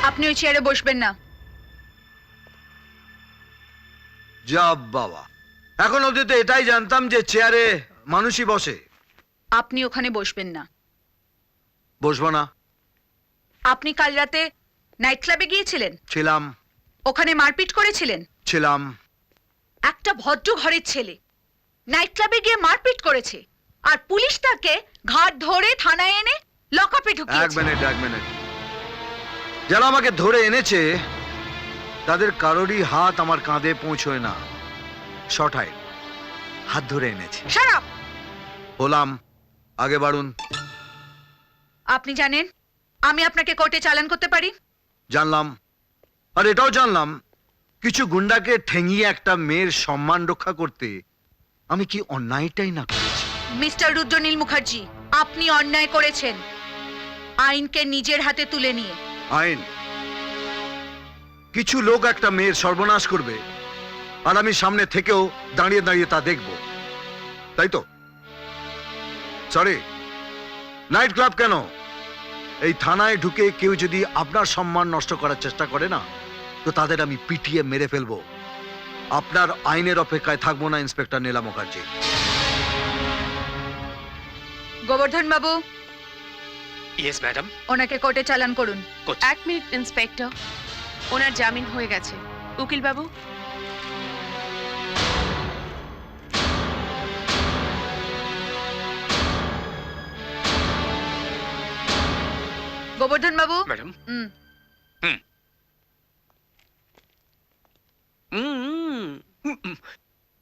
আপনি ওই চেয়ারে বসবেন না। যা বাবা, এখন অবধি তো এটাই জানতাম যে চেয়ারে মানুষই বসে। আপনি ওখানে বসবেন না। বসবো না। আপনি কাল রাতে নাইট ক্লাবে গিয়েছিলেন? ছিলাম। ওখানে মারপিট করেছিলেন? ছিলাম। একটা ভদ্র ঘরের ছেলে নাইট ক্লাবে গিয়ে মারপিট করেছে, আর পুলিশ তাকে ঘাট ধরে থানায় এনে লকআপে ঢুকিয়েছে। এক মিনিট। যারা আমাকে ধরে এনেছে তাদের কারোরই হাত আমার কাঁধে পৌঁছয় না, শটায় হাত ধরে এনেছে। Shut up! হলাম, আগে বাড়ুন। আপনি জানেন আমি আপনাকে কোর্টে চালান করতে পারি? জানলাম, আর এটাও জানলাম কিছু গুন্ডাকে ঠেঙিয়ে একটা মেয়ের সম্মান রক্ষা করতে আমি কি অন্যায়টাই না করেছি। মিস্টার রুদ্রনীল মুখার্জি, আপনি অন্যায় করেছেন আইনকে নিজের হাতে তুলে নিয়ে। আইন? কিছু লোক একটা মেয়ের সর্বনাশ করবে আর আমি সামনে থেকেও দাঁড়িয়ে দাঁড়িয়ে তা দেখব, তাই তো? সরি, নাইট ক্লাব কেন, এই থানায় ঢুকে কেউ যদি আপনার সম্মান নষ্ট করার চেষ্টা করে না, তো তাদের আমি পিটিয়ে মেরে ফেলবো। আপনার আইনের অপেক্ষায় থাকবো না ইন্সপেক্টর নীলা মুখার্জি। গোবর্ধন বাবু। Yes madam. ওনাকে কোর্টে চালান করুন। এক মিনিট ইন্সপেক্টর, ওনার জামিন হয়ে গেছে। উকিল বাবু, গোবর্ধন বাবু। ম্যাডাম।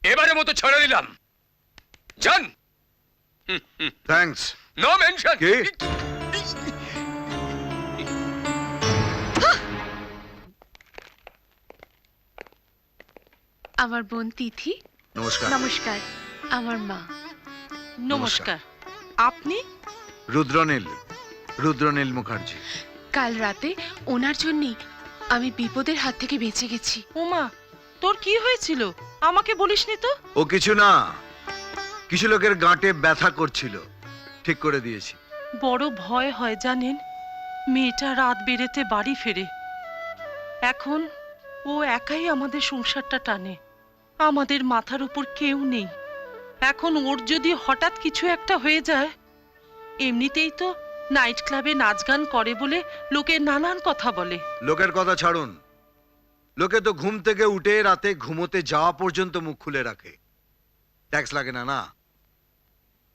এবারে মতো ছেড়ে দিলাম, যান। থ্যাঙ্কস। No mention. কে? আমার বোন তিথি, নমস্কার। নমস্কার। আমার মা। নমস্কার। আপনি? রুদ্রনীল মুখার্জি। কাল রাতে ওনার জন্যই আমি বিপদের হাত থেকে বেঁচে গেছি। ওমা, তোর কি হয়েছিল? আমাকে বলিসনি তো? ও কিছু না, কিছু লোকের গাঁটে ব্যথা করছিল, ঠিক করে দিয়েছি। বড় ভয় হয় জানেন, মেয়েটা রাত বেরেতে বাড়ি ফেরে। এখন ও একাই আমাদের সংসারটা টানে, আমাদের মাথার উপর কেউ নেই। এখন ওর যদি হঠাৎ কিছু একটা হয়ে যায়, এমনিতেই তো নাইট ক্লাবে নাচ গান করে বলে লোকে নানান কথা বলে। লোকের কথা ছাড়ুন, লোকে তো ঘুম থেকে উঠে রাতে ঘুমোতে যাওয়া পর্যন্ত মুখ খুলে রাখে। ট্যাক্স লাগে না না?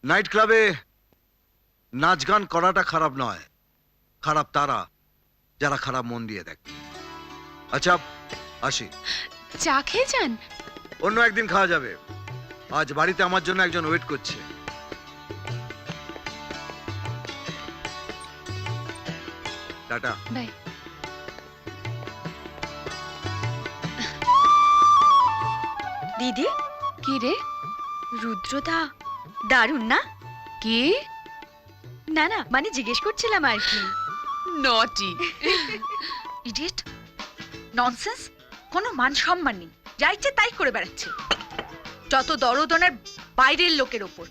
নাইট ক্লাবে নাচ গান করাটা খারাপ নয়, খারাপ তারা যারা খারাপ মন দিয়ে দেখে। আচ্ছা, আসি। চা খেয়ে যান। অন্য একদিন খাওয়া যাবে, আজ বাড়িতে আমার জন্য একজন ওয়েট করছে। টাটা। বাই। দিদি, কি রে? রুদ্রদা দারুণ না? কে? না না, মানে জিজ্ঞেস করছিলাম আর কি। নটি। ইডিয়েট, ননসেন্স, কোনো মান সম্মান নেই, যা ইচ্ছে তাই করে বেড়াচ্ছে। যত দরদ ওনার বাইরের লোকের ওপর,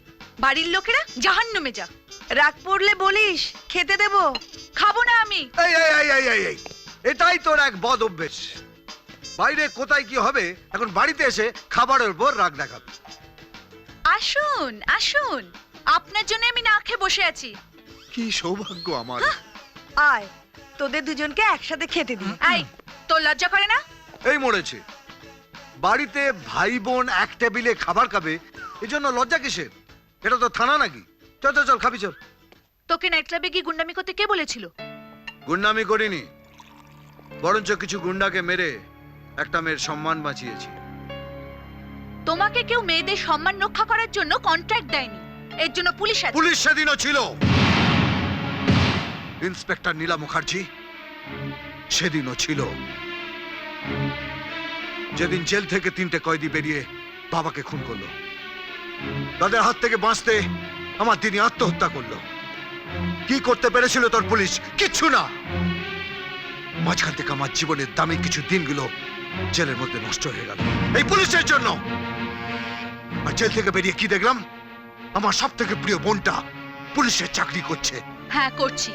বাড়ির লোকেরা জাহান্নামে যাক। রাগ পড়লে বলিস, খেতে দেব। খাবো না আমি। এই এই এই এই এই এই, এটাই তোর এক বদ অভ্যেস। বাইরে কোথায় কি হবে, এখন বাড়িতে এসে খাবারের উপর রাগ দেখাবে। আসুন আসুন, আপনার জন্য আমি না খেয়ে বসে আছি। কি সৌভাগ্য আমার। আয়, তোদের দুজনকে একসাথে খেতে দিই। এই, তোর লজ্জা করে না? এই মরেছে, বাড়িতে ভাই বোন এক টেবিলে খাবার খাবে, এজন্য লজ্জা কিসের? এটা তো থানা নাকি? চল চল চল, খাবি চল। তোকে নাইট ক্লাবে গিয়ে গুন্ডামি করতে কে বলেছিল? গুন্ডামি করিনি, বরঞ্চ কিছু গুন্ডাকে মেরে একটা মেয়ের সম্মান বাঁচিয়েছি। তোমাকে কেউ মেয়েদের সম্মান রক্ষা করার জন্য কন্ট্রাক্ট দেয়নি, এর জন্য পুলিশ আছে। পুলিশ সেদিনও ছিল, ইন্সপেক্টর নীলা মুখার্জি সেদিনও ছিল। যেদিন জেল থেকে 3টে কয়েদি বেরিয়ে বাবাকে খুন করলো, তাদের হাত থেকে বাঁচতে আমার দিদি আত্মহত্যা করলো। কি করতে পেরেছিল তোর পুলিশ? কিচ্ছু না। মাঝখান থেকে আমার জীবনের দামি কিছু দিনগুলো জেলের মধ্যে নষ্ট হয়ে গেল এই পুলিশের জন্য। আর জেল থেকে বেরিয়ে কি দেখলাম? আমার সব থেকে প্রিয় বোনটা পুলিশের চাকরি করছে। হ্যাঁ, করছি।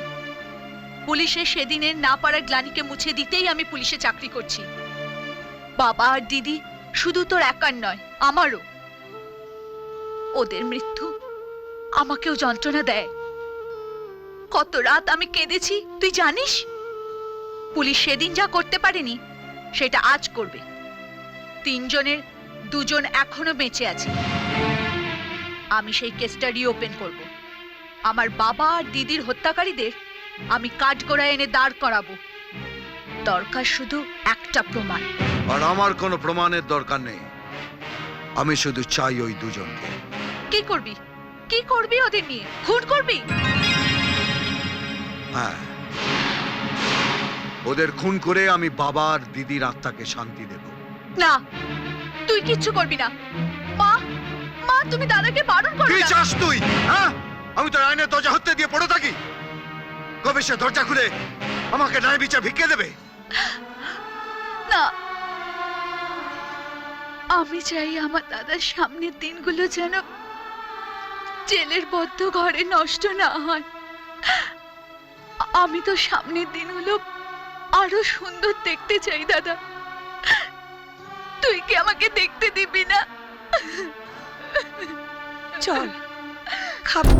পুলিশের সেদিনের না পারার গ্লানিকে মুছে দিতেই আমি পুলিশে চাকরি করছি। বাবা আর দিদি শুধু তোর একার নয়, আমারও। ওদের মৃত্যু আমাকেও যন্ত্রণা দেয়। কত রাত আমি কেঁদেছি তুই জানিস? পুলিশ সেদিন যা করতে পারেনি সেটা আজ করবে। 3 জনের 2 জন এখনো বেঁচে আছে। আমি সেই কেসটা রিওপেন করব। আমার বাবা আর দিদির হত্যাকারীদের আমি কাঠগড়ায় এনে দাঁড় করাবো। দরকার শুধু একটা প্রমাণ। আর আমার কোনো প্রমাণের দরকার নেই, আমি শুধু চাই ওই দুজনকে। কি করবি? কি করবি ওদের নিয়ে? খুন করবি? হ্যাঁ, ওদের খুন করে আমি বাবা আর দিদির আত্মাকে শান্তি দেব। না, তুই কিচ্ছু করবি না। মা, মা, তুমি দাদাকে বারণ করো কি না। চাস তুই? হ্যাঁ, আমি তো আইনের দরজা হতে দিয়ে পড়ে থাকি। কবে সে দরজা খুলে আমাকে ন্যায় বিচার ভিক্ষে দেবে? না, আমি চাই আমার দাদার সামনের দিনগুলো যেন জেলের বদ্ধ ঘরে নষ্ট না হয়। আমি তো সামনের দিনগুলো আরো সুন্দর দেখতে চাই দাদা। তুই কি আমাকে দেখতে দিবি না? চল, খাবো।